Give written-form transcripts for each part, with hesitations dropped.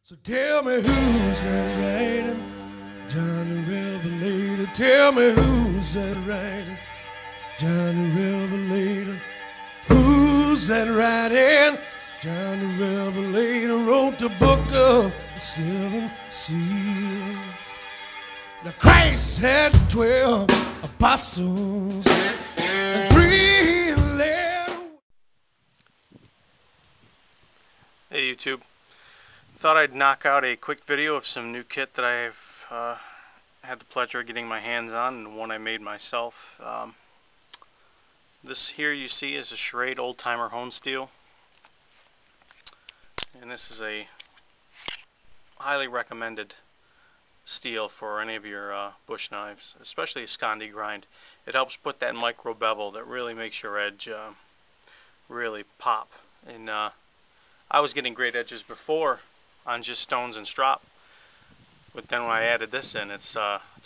So tell me who's that riding, Johnny Revelator. Tell me who's that riding, Johnny Revelator. Who's that riding, Johnny Revelator? Wrote the book of the 7 seals. Now Christ had 12 apostles and 3 led. Hey YouTube, thought I'd knock out a quick video of some new kit that I've had the pleasure of getting my hands on, and one I made myself. This here you see is a Schrade Old Timer Hone Steel, and this is a highly recommended steel for any of your bush knives, especially a Scandi grind. It helps put that micro bevel that really makes your edge really pop. And I was getting great edges before on just stones and strop, but then when I added this in, it's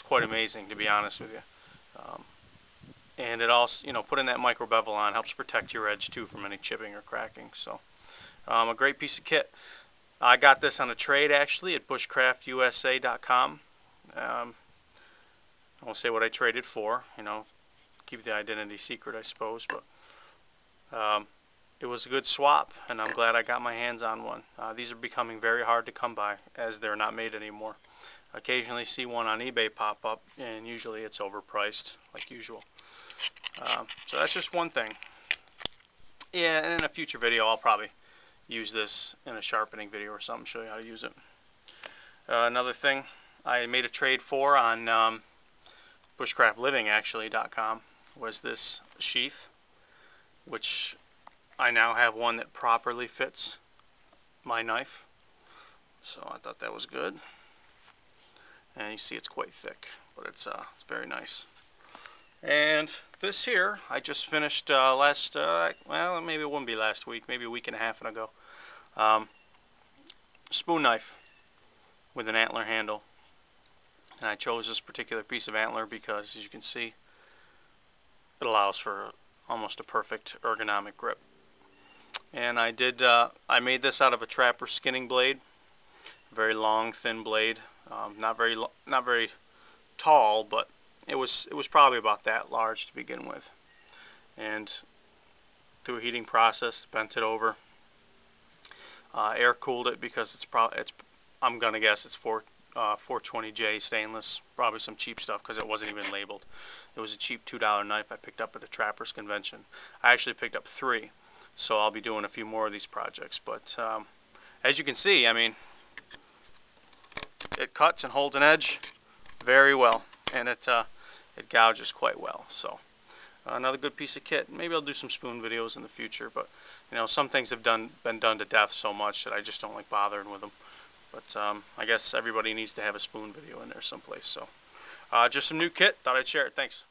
quite amazing, to be honest with you. And it also, you know, putting that micro bevel on helps protect your edge too from any chipping or cracking. So a great piece of kit. I got this on a trade actually at bushcraftusa.com. I won't say what I traded for, you know, keep the identity secret, I suppose, but it was a good swap, and I'm glad I got my hands on one. These are becoming very hard to come by, as they're not made anymore. Occasionally see one on eBay pop up, and usually it's overpriced, like usual. So that's just one thing. Yeah, and in a future video I'll probably use this in a sharpening video or something, show you how to use it. Another thing I made a trade for on bushcraftliving.com was this sheath, which I now have one that properly fits my knife, so I thought that was good. And you see it's quite thick, but it's very nice. And this here I just finished well, maybe it wouldn't be last week, maybe a week and a half ago. Spoon knife with an antler handle, and I chose this particular piece of antler because, as you can see, it allows for almost a perfect ergonomic grip. And I made this out of a trapper skinning blade, very long, thin blade, not very tall, but it was probably about that large to begin with. And through a heating process, bent it over, air cooled it because I'm gonna guess it's 420J stainless, probably some cheap stuff because it wasn't even labeled. It was a cheap $2 knife I picked up at a Trappers convention. I actually picked up 3. So I'll be doing a few more of these projects, but as you can see, I mean, it cuts and holds an edge very well, and it gouges quite well. So another good piece of kit. Maybe I'll do some spoon videos in the future, but you know, some things have been done to death so much that I just don't like bothering with them. But I guess everybody needs to have a spoon video in there someplace. So just some new kit. Thought I'd share it. Thanks.